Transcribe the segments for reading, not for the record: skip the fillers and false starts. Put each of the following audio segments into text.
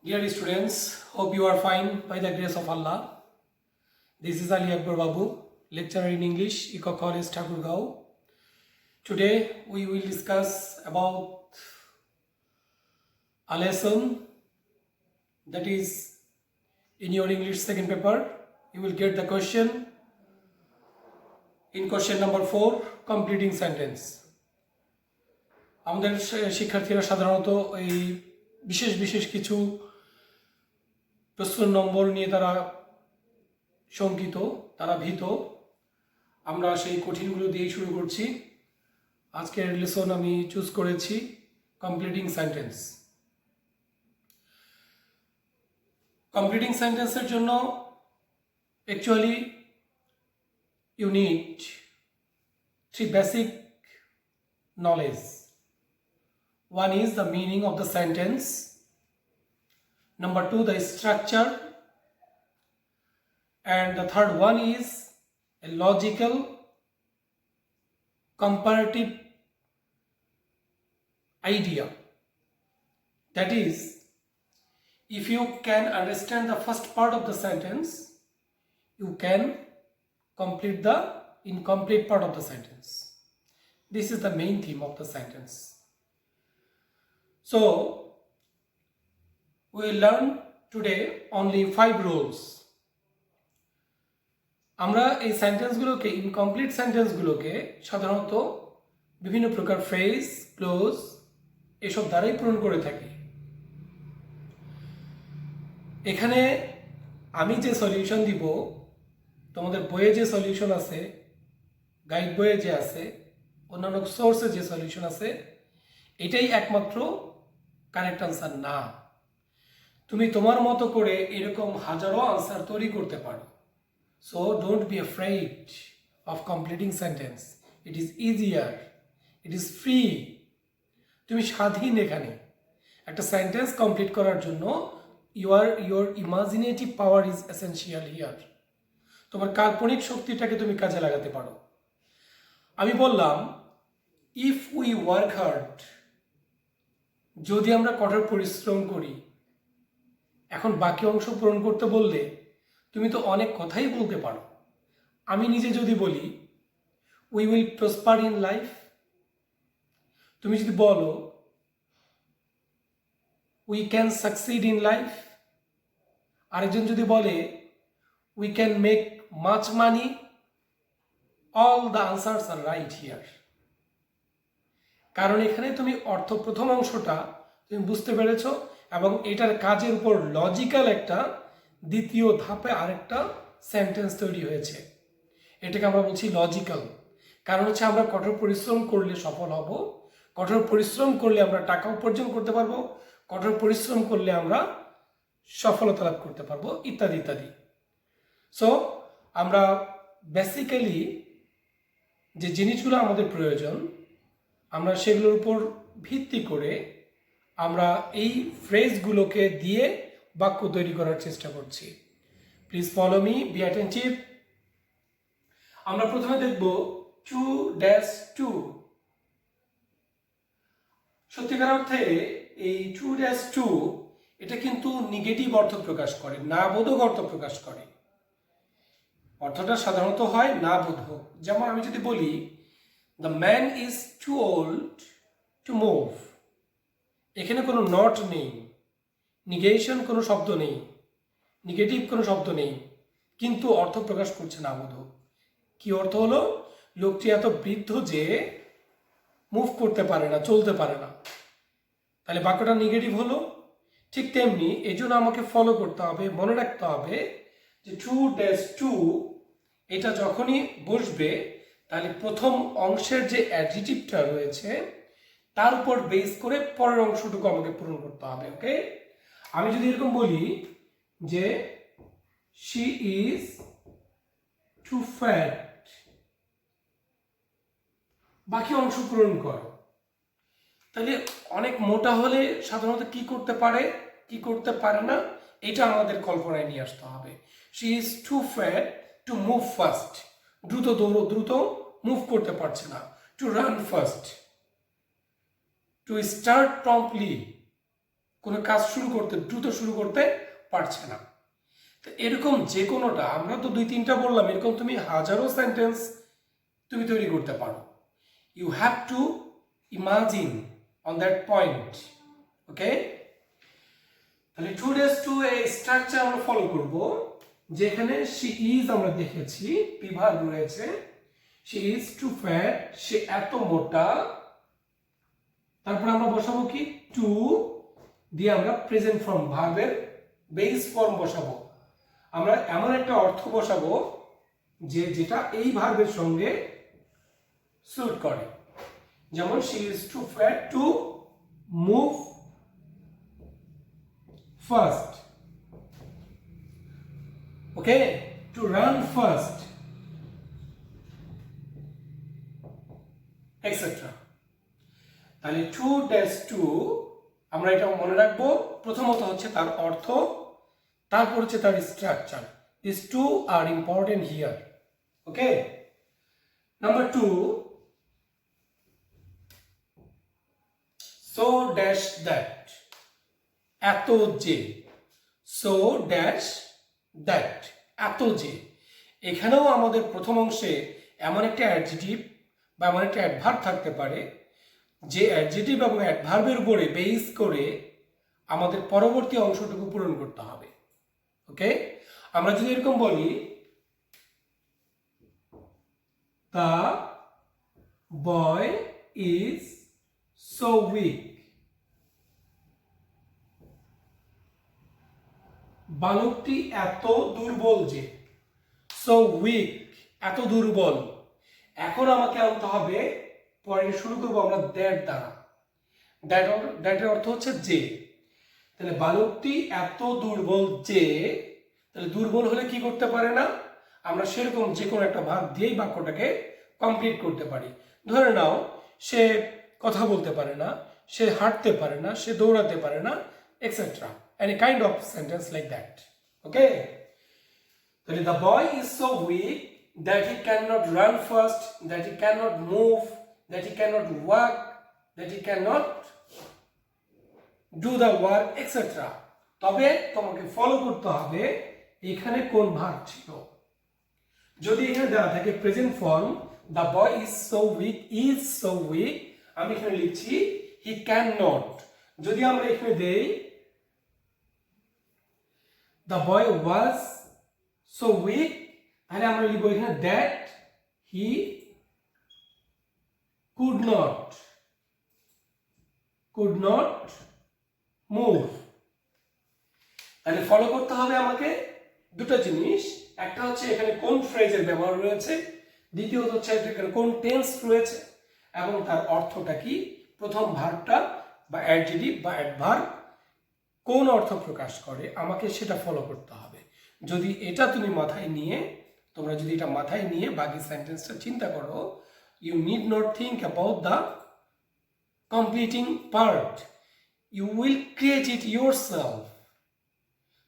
Dear students, hope you are fine by the grace of Allah. This is Ali Akbar Babu, lecturer in English, Eco College, Thakurgaon. Today we will discuss about a lesson that is in your English second paper. You will get the question in question number 4, completing sentence. আমাদের শিক্ষার্থীরা সাধারণত এই বিশেষ কিছু প্রশ্ন নম্বর নিয়ে তারা শঙ্কিত, তারা ভীত। আমরা সেই কঠিনগুলো দিয়েই শুরু করছি। আজকের লেসন আমি চুজ করেছি কমপ্লিটিং সেন্টেন্স। কমপ্লিটিং সেন্টেন্সের জন্য actually you need 3 basic knowledge. One is the meaning of the sentence. Number 2, the structure. And the third one is a logical comparative idea. That is, if you can understand the first part of the sentence, you can complete the incomplete part of the sentence. This is the main theme of the sentence. So, we will learn today only 5 rules. আমরা এই সেন্টেন্সগুলোকে, incomplete সেন্টেন্সগুলোকে সাধারণত বিভিন্ন প্রকার phrase, close এসব দ্বারাই পূরণ করে থাকি। এখানে আমি যে সলিউশন দিব, তোমাদের বইয়ে যে সলিউশন আছে, গাইড বইয়ে যে আছে, অন্যান্য সোর্সে যে সলিউশন আছে, এটাই একমাত্র কারেক্ট আনসার না। তুমি তোমার মতো করে এরকম হাজারো আনসার তৈরি করতে পারো। So don't be afraid of completing sentence. It is easier, it is free. তুমি স্বাধীন। এখানে একটা সেন্টেন্স কমপ্লিট করার জন্য your imaginative power is essential here. তোমার কাল্পনিক শক্তিটাকে তুমি কাজে লাগাতে পারো। আমি বললাম ইফ উই ওয়ার্ক হার্ড, যদি আমরা কঠোর পরিশ্রম করি। এখন বাকি অংশ পূরণ করতে বললে তুমি তো অনেক কথাই বলতে পারো। আমি নিজে যদি বলি we will prosper in life, তুমি যদি বলো we can succeed in life, আরেকজন যদি বলে we can make much money, all the answers are right here. কারণ এখানে তুমি অর্থ প্রথম অংশটা তুমি বুঝতে পেরেছ এবং এটার কাজের উপর লজিক্যাল একটা দ্বিতীয় ধাপে আরেকটা সেন্টেন্স তৈরি হয়েছে। এটাকে আমরা বলছি লজিক্যাল। কারণ হচ্ছে আমরা কঠোর পরিশ্রম করলে সফল হব, কঠোর পরিশ্রম করলে আমরা টাকা উপার্জন করতে পারবো, কঠোর পরিশ্রম করলে আমরা সফলতা লাভ করতে পারবো, ইত্যাদি ইত্যাদি। সো আমরা বেসিক্যালি যে জিনিসগুলো আমাদের প্রয়োজন, আমরা সেগুলোর উপর ভিত্তি করে আমরা এই ফ্রেজগুলোকে দিয়ে বাক্য তৈরি করার চেষ্টা করছি। Please follow me, be attentive. আমরা প্রথমে দেখব 2-2। সত্যিকার অর্থে এই 2-2 এটা কিন্তু নেগেটিভ অর্থ প্রকাশ করে, না বোধক অর্থ প্রকাশ করে। অর্থটা সাধারণত হয় না বোধক। যেমন আমি যদি বলি the man is too old to move, এখানে কোনো নট নেই, নিগেশন কোনো শব্দ নেই, নেগেটিভ কোনো শব্দ নেই, কিন্তু অর্থ প্রকাশ করছে না বোধক। কি অর্থ হলো? লোকটি এত বৃদ্ধ যে মুভ করতে পারে না, চলতে পারে না। তাহলে বাক্যটা নেগেটিভ হলো। ঠিক তেমনি এই জন্য আমাকে ফলো করতে হবে, মনে রাখতে হবে যে 2-2 এটা যখনই বসবে তাহলে প্রথম অংশের যে অ্যাডজেক্টিভটা রয়েছে তার উপর বেস করে পরের অংশটুকু আমাকে পূরণ করতে হবে। ওকে, আমি যদি এরকম বলি যে শি ইজ টু ফ্যাট, বাকি অংশ পূরণ করো। তাহলে অনেক মোটা হলে সাধারণত কি করতে পারে, কি করতে পারে না, এটা আমাদের কল্পনায় নিয়ে আসতে হবে। She is too fat to move fast, দ্রুত মুভ করতে পারছে না। To run fast, to start promptly, কোনো কাজ দ্রুত শুরু করতে পারছে না। তো এরকম যে কোনোটা, আমরা তো 2-3টা বললাম, এরকম তুমি হাজারো সেন্টেন্স তুমি তৈরি করতে পারো। You have to imagine on that point. Okay, তাহলে 2 days to a স্ট্রাকচার আমরা ফলো করব, যেখানে শি ইজ আমরা দেখেছি পি ভার্ব রয়েছে, শি ইজ টু ফ্যাট, সে এত মোটা। তারপর আমরা বসাবো কি, টু দিয়ে আমরা প্রেজেন্ট ফর্ম ভার্বের বেস ফর্ম বসাবো। আমরা এমন একটা অর্থ বসাবো যেটা এই ভার্বের সঙ্গে স্যুট করে। যেমন she is too fat to move fast, okay, to run fast, etcetera. তাহলে 2 dash 2 আমরা এটা মনে রাখবো। প্রথমত হচ্ছে তার অর্থ, তারপর হচ্ছে তার structure. These two are important here. Okay. Number 2, so dash that, এত যে, so dash that, এত যে। এখানেও আমাদের প্রথম অংশে এমন একটা অ্যাডজেক্টিভ বা এমন একটা অ্যাডভার্ব থাকতে পারে যে অ্যাডজেক্টিভ এবং অ্যাডভার্বের উপরে বেস করে আমাদের পরবর্তী অংশটুকু পূরণ করতে হবে। ওকে, আমরা যদি এরকম বলি, the boy is so weak, বালকটি এত দুর্বল যে, সো উইক, এত দুর্বল। এখন আমাকে আনতে হবে, পরে শুরু করবো আমরা দ্যাট দ্বারা। দ্যাটের অর্থ হচ্ছে যে। তাহলে বালকটি এত দুর্বল যে, তাহলে দুর্বল হলে কি করতে পারে না, আমরা সেরকম যে কোনো একটা ভাগ দিয়েই বাক্যটাকে কমপ্লিট করতে পারি। ধরে নাও সে কথা বলতে পারে না, সে হাঁটতে পারে না, সে দৌড়াতে পারে না, etcetera, any kind of sentence like that. Okay, তাহলে the boy is so weak that he can not run fast, that he can not move, that he can not walk, that he can not do the work, etcetera. তবে তোমাকে follow করতে হবে এখানে কোন verb ছিল। যদি এখানে দেওয়া থাকে present form, the boy is so week, আমি এখানে লিখছি হি ক্যান নট। যদি আমরা এখানে দেই the boy was so weak, তাহলে আমরা লিখবো এখানে that he could not move. তাহলে ফলো করতে হবে আমাকে দুটো জিনিস, একটা হচ্ছে এখানে কোন ফ্রেজের ব্যবহার রয়েছে, দ্বিতীয়ত হচ্ছে এখানে কোন টেন্স রয়েছে এবং তার অর্থটা কি, প্রথম ভার্বটা বা অ্যাডজেক্টিভ বা অ্যাডভার্ব কোন অর্থ প্রকাশ করে, আমাকে সেটা ফলো করতে হবে। যদি এটা তুমি তোমরা যদি এটা মাথায় নিয়ে বাকি সেন্টেন্সটা চিন্তা করো, you need not think about the completing part, you will create it yourself.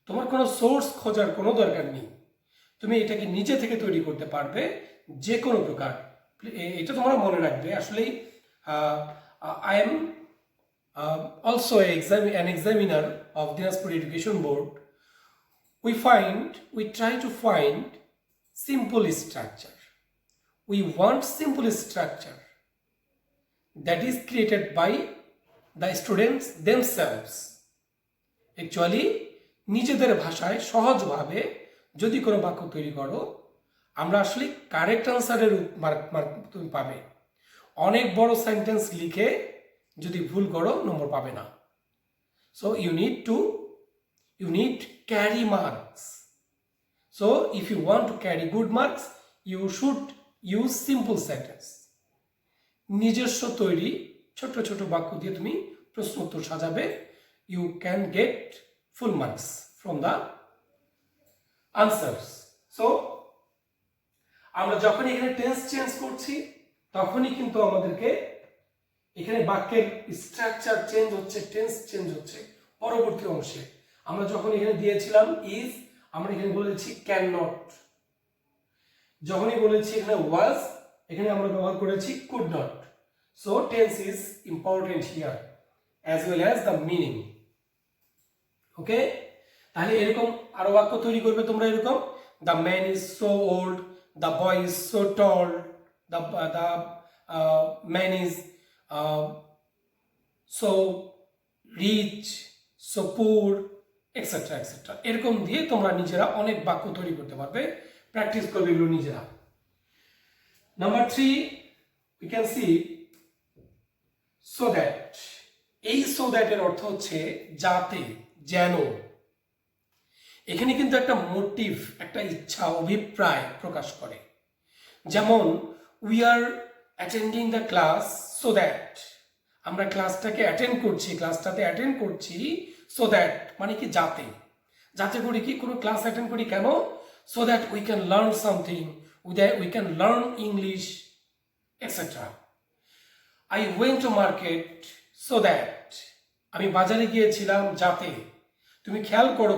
তোমার কোনো সোর্স খোঁজার কোনো দরকার নেই, তুমি এটাকে নিজে থেকে তৈরি করতে পারবে যে কোনো প্রকার। এটা তোমরা মনে রাখবে। আসলেই I am also an examiner of Dinajpur Education Board. We try to find simple structure. We want simple structure that is created by the students themselves. Actually, নিজেদের ভাষায় সহজভাবে যদি কোনো বাক্য তৈরি করো, আমরা আসলে কারেক্ট আনসারের মার্ক তুমি পাবে। অনেক বড় সেন্টেন্স লিখে যদি ভুল করো নম্বর পাবে না। So you need carry marks. So if you want to carry good marks, you should use simple sentence. নিজস্ব তৈরি ছোট ছোট বাক্য দিয়ে তুমি প্রশ্ন উত্তর সাজাবে, you can get full marks from the answers. So আমরা যখন এখানে টেন্স চেঞ্জ করছি, তখনই কিন্তু আমাদেরকে এখানে বাক্যের স্ট্রাকচার চেঞ্জ হচ্ছে, টেন্স চেঞ্জ হচ্ছে পরবর্তী অংশে। আমরা যখন এখানে দিয়েছিলাম ইজ, আমরা এখানে বলেছি ক্যান নট। যখনই বলেছি এখানে ওয়াজ, এখানে আমরা ব্যবহার করেছি could not. So tense is important here as well as the meaning. Okay, তাহলে এরকম আরো বাক্য তৈরি করবে তোমরা এরকম, the man is so old, the boy is so tall, the man is so rich, so poor, etcetera etcetera. এরকম দিয়ে তোমরা নিজেরা অনেক বাক্য তৈরি করতে পারবে, প্র্যাকটিস করবে এগুলো নিজেরা। Number 3 we can see so that। এই so that এর অর্থ হচ্ছে যাতে, যেন। এখানে কিন্তু একটা মোটিভ, একটা ইচ্ছা, অভিপ্রায় প্রকাশ করে। যেমন we are attending the class so that, আমরা ক্লাসটাকে অ্যাটেন্ড করছি, ক্লাসটাতে অ্যাটেন্ড করছি সো দ্যাট মানে কি যাতে। যাতে করি কি, কোনো ক্লাস অ্যাটেন্ড করি কেন? So that we can learn something, we can learn English etcetera. I went to market so that, আমি বাজারে গিয়েছিলাম যাতে। তুমি খেয়াল করো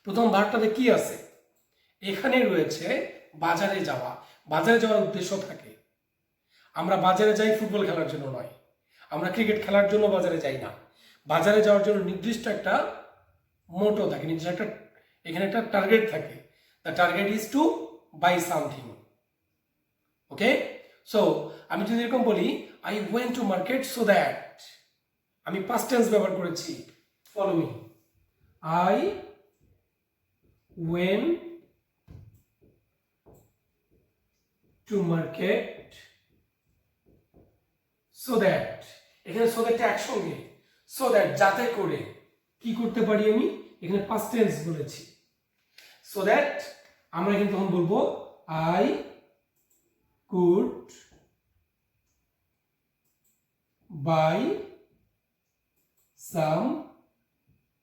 প্রথম ভার্বটাতে কি আছে? এখানে রয়েছে বাজারে যাওয়া। বাজারে যাওয়ার উদ্দেশ্য থাকে। আমরা বাজারে যাই ফুটবল খেলার জন্য নয়, আমরা ক্রিকেট খেলার জন্য বাজারে যাই না। বাজারে যাওয়ার জন্য নির্দিষ্ট একটা মোটো থাকে, নির্দিষ্ট একটা এখানে একটা টার্গেট থাকে। The target is to buy something. Okay, so আমি যদি এরকম বলি I went to market so that, আমি পাস্ট টেন্স ব্যবহার করেছি। Follow me, I went to market so that. এখানে সো দ্যাটটা একসঙ্গে, সো দ্যাট যাতে করে কি করতে পারি আমি, এখানে পাস্ট টেন্স বলেছি। সো দ্যাট আমরা কিন্তু তখন বলবো I could buy some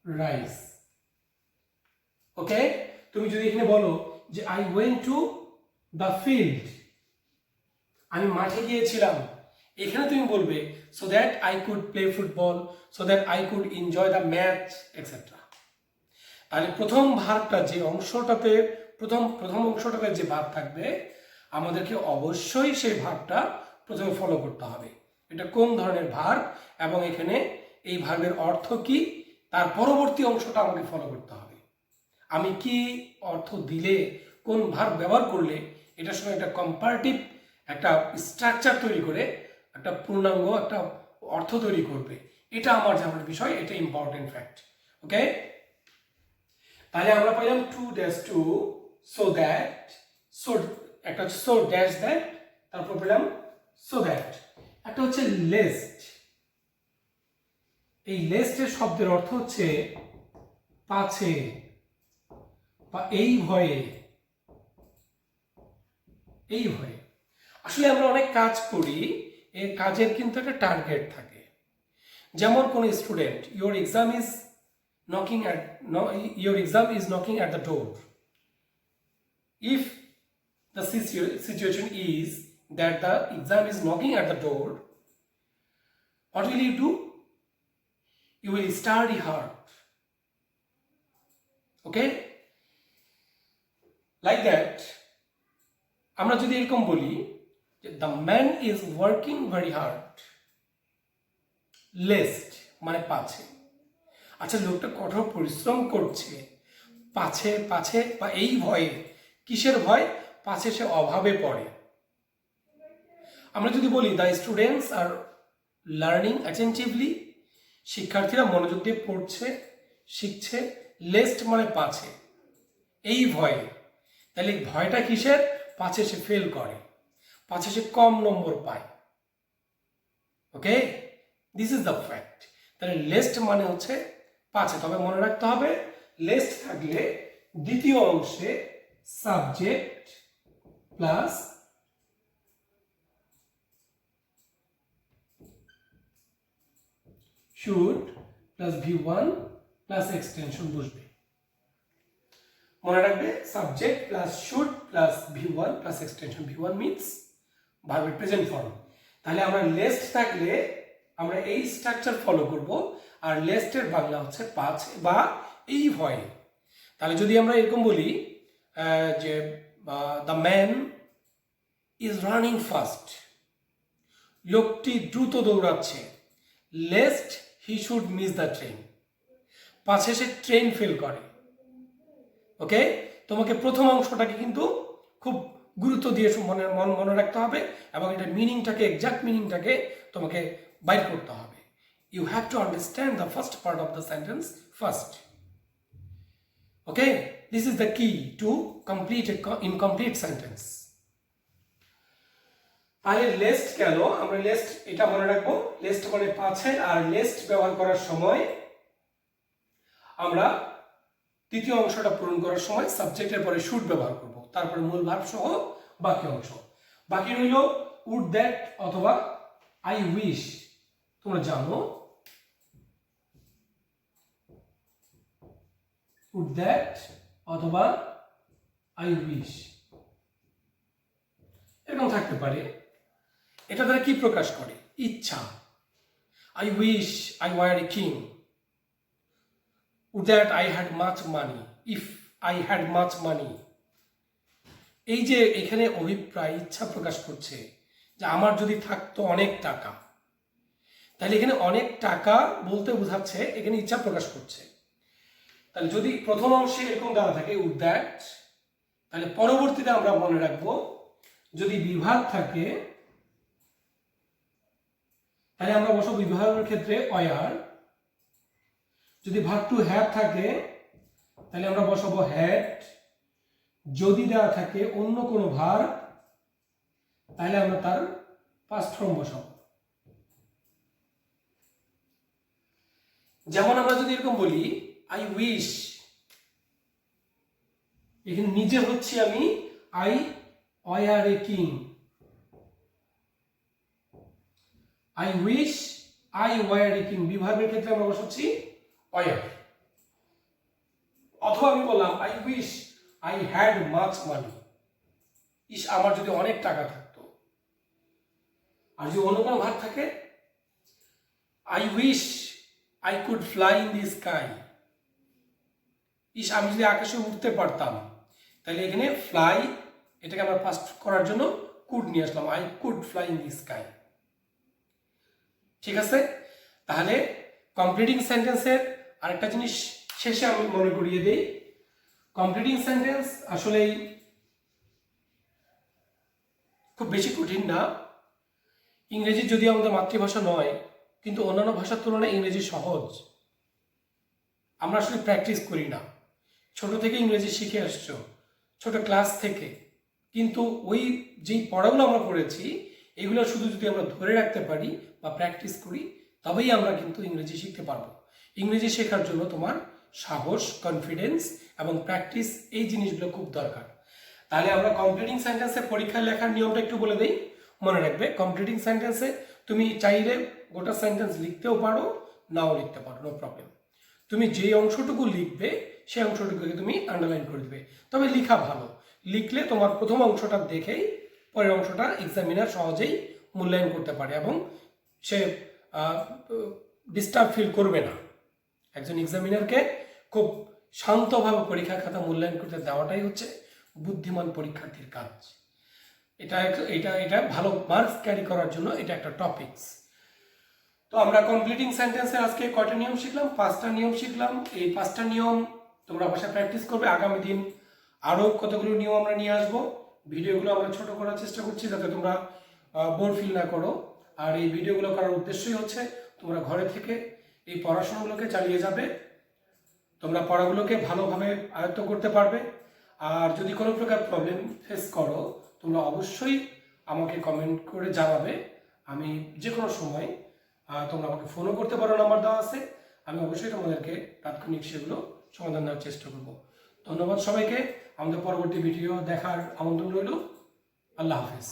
rice. Okay, তুমি যদি এখানে বলো যে I went to the field, আমি মাঠে গিয়েছিলাম, এখানে তুমি বলবে so that I could play football, so that I could enjoy the match etcetera. তাহলে প্রথম ভার্বটা যে অংশটাতে, প্রথম অংশটাতে যে ভার্ব থাকবে, আমাদেরকে অবশ্যই সেই ভার্বটা প্রথমে ফলো করতে হবে। এটা কোন ধরনের ভার্ব এবং এখানে এই ভার্বের অর্থ কি, তার পরবর্তী অংশটা আমাকে ফলো করতে হবে। আমি কি অর্থ দিলে, কোন ভার্ব ব্যবহার করলে এটার সঙ্গে একটা কম্পারেটিভ একটা স্ট্রাকচার তৈরি করে একটা পূর্ণাঙ্গ একটা অর্থ তৈরি করবে, এটা আমার জানার বিষয়, এটা ইম্পর্টেন্ট ফ্যাক্ট। ওকে, তাহলে আমরা পাইলাম two dash two, so that, so একটা হচ্ছে সো ড্যাশ দ্যাট, তারপর পেলাম সো দ্যাট। একটা হচ্ছে লেস্ট। এই লেস্টের শব্দের অর্থ হচ্ছে পাছে বা এই ভয়ে, এই ভয়ে। আসলে আমরা অনেক কাজ করি, এই কাজের কিন্তু একটা টার্গেট থাকে। যেমন কোন student, your exam is knocking at the door. If the situation is that the exam is knocking at the door, what will you do? You will study hard. Okay, like that. আমরা যদি এরকম বলি the man is working very hard, lest মানে পাছে। আচ্ছা, লোকটা কঠোর পরিশ্রম করছে, পাছে পাছে বা এই ভয়ে। কিসের ভয়? পাছে সে অভাবে পড়ে। আমরা যদি বলি the students are learning attentively, শিক্ষার্থীরা মনোযোগ দিয়ে পড়ছে, শিখছে। লেস্ট মানে পাছে, এই ভয়ে। তাহলে ভয়টা কিসের? পাছে সে ফেল করে, পাছে সে কম নম্বর পায়। ওকে, দিস ইজ দ্য ফ্যাক্ট। তাহলে লেস্ট মানে হচ্ছে পাছে। তবে মনে রাখতে হবে লেস্ট থাকলে দ্বিতীয় অংশে subject plus should plus V1 plus extension বসবে। মনে রাখবে subject plus should plus V1 plus extension. V1 means ভার্বের প্রেজেন্ট ফর্ম। তাহলে আমরা লেস্ট থাকলে আমরা এই স্ট্রাকচার ফলো করব। আর লেস্টের বাংলা হচ্ছে পাছে বা এই ভয়ে। তাহলে যদি আমরা এরকম বলি যে the man is running fast, লোকটি দ্রুত দৌড়াচ্ছে, lest he should miss the train, পাশে সে ট্রেন ফেল করে। ওকে, তোমাকে প্রথম অংশটাকে কিন্তু খুব গুরুত্ব দিয়ে মনে রাখতে হবে এবং এটার মিনিংটাকে, এক্সাক্ট মিনিংটাকে তোমাকে বাইর করতে হবে। You have to understand the first part of the sentence first. Okay, this is the key to complete a incomplete sentence. তাহলে লেস্ট গেল, আমরা লেস্ট এটা মনে রাখবো, লেস্ট মানে পাছে, আর লেস্ট ব্যবহার করার সময় আমরা তৃতীয় অংশটা পূরণ করার সময় সাবজেক্টের পরে শুড ব্যবহার করব, তারপরে মূল ভার্ব সহ বাকি অংশ। বাকি রইল উড দ্যাট অথবা আই উইশ। তোমরা জানো উড দ্যাট অথবা আই উইশ এরকম থাকতে পারে। এটা দ্বারা কি প্রকাশ করে? ইচ্ছা। I wish I were a king. Would that I had much money, if I had much money। এই যে এখানে অভিপ্রায়, ইচ্ছা প্রকাশ করছে যে আমার যদি থাকতো অনেক টাকা, তাহলে এখানে অনেক টাকা বলতে বোঝাচ্ছে এখানে ইচ্ছা প্রকাশ করছে। তাহলে যদি প্রথম অংশে এরকম দেওয়া থাকে would that, তাহলে পরবর্তীতে আমরা মনে রাখবো যদি বিভাগ থাকে তাহলে আমরা বসাবো বিভাগের ক্ষেত্রে ওয়ার। যদি ভার্ব টু হ্যাভ থাকে তাহলে আমরা বসাবো হ্যাড। যদি দেওয়া থাকে অন্য কোনো ভার্ব তাহলে আমরা তার পাস্ট ফর্ম বসাবো। যেমন আমরা যদি এরকম বলি আই উইশ, এখানে নিজে হচ্ছে আমি I were a king. I wish I were a king, বিভাগের ক্ষেত্রে আমরা বসাচ্ছি ওয়ার। অথবা আমি বললাম I wish I had much money, ইস আমার যদি অনেক টাকা থাকতো। আর যদি অন্য কোনো ভার্ব থাকে I wish I could fly in the sky, ইস আমি যদি আকাশে উঠতে পারতাম। তাহলে এখানে ফ্লাই এটাকে আমরা পাস্ট করার জন্য কুড নিয়ে আসলাম, I could fly in the sky. ঠিক আছে, তাহলে কমপ্লিটিং সেন্টেন্সের আরেকটা জিনিস শেষে আমি মনে করিয়ে দিই। কমপ্লিটিং সেন্টেন্স আসলেই খুব বেশি কঠিন না। ইংরেজি যদিও আমাদের মাতৃভাষা নয়, কিন্তু অন্যান্য ভাষার তুলনায় ইংরেজি সহজ। আমরা আসলে প্র্যাকটিস করি না। ছোট থেকে ইংরেজি শিখে আসছো, ছোট ক্লাস থেকে, কিন্তু ওই যেই পড়াগুলো আমরা পড়েছি এগুলো শুধু যদি আমরা ধরে রাখতে পারি বা প্র্যাকটিস করি তবেই আমরা কিন্তু ইংরেজি শিখতে পারবো। ইংরেজি শেখার জন্য তোমার সাহস, কনফিডেন্স এবং প্র্যাকটিস, এই জিনিসগুলো খুব দরকার। তাহলে আমরা কমপ্লিটিং সেন্টেন্সে পরীক্ষা লেখার নিয়মটা একটু বলে দিই, মনে রাখবে। কমপ্লিটিং সেন্টেন্সে তুমি চাইলে গোটা সেন্টেন্স লিখতেও পারো, নাও লিখতে পারো, নো প্রবলেম। তুমি যে অংশটুকু লিখবে সেই অংশটুকুকে তুমি আন্ডারলাইন করে দিবে, তবে লেখা ভালো। লিখলে তোমার প্রথম অংশটা দেখেই পরের অংশটা এক্সামিনার সহজেই মূল্যায়ন করতে পারে এবং সে ডিস্টার্ব ফিল করবে না। একজন এক্সামিনারকে খুব শান্তভাবে পরীক্ষা খাতা মূল্যায়ন করতে দেওয়াটাই হচ্ছে বুদ্ধিমান পরীক্ষার্থীর কাজ। এটা এটা এটা ভালো মার্কস ক্যারি করার জন্য এটা একটা টপিকস। তো আমরা কমপ্লিটিং সেন্টেন্সের আজকে কয়টা নিয়ম শিখলাম? 5টা নিয়ম শিখলাম। এই 5টা নিয়ম তোমরা বাসায় প্র্যাকটিস করবে। আগামী দিন আরও কতগুলো নিয়ম আমরা নিয়ে আসবো। ভিডিওগুলো আমরা ছোট করার চেষ্টা করছি যাতে তোমরা বোর ফিল না করো। আর এই ভিডিওগুলো করার উদ্দেশ্যই হচ্ছে তোমরা ঘরে থেকে এই পড়াশোনাগুলোকে চালিয়ে যাবে, তোমরা পড়াগুলোকে ভালোভাবে আয়ত্ত করতে পারবে। আর যদি কোনো প্রকার প্রবলেম ফেস করো তোমরা অবশ্যই আমাকে কমেন্ট করে জানাবে। আমি যে কোনো সময় তোমরা আমাকে ফোনও করতে পারো, নাম্বার দেওয়া আছে। আমি অবশ্যই তোমাদেরকে তাৎক্ষণিক সেগুলো সমাধান দেওয়ার চেষ্টা করব। ধন্যবাদ সবাইকে। আমাদের পরবর্তী ভিডিও দেখার আমন্ত্রণ রইল। আল্লাহ হাফেজ।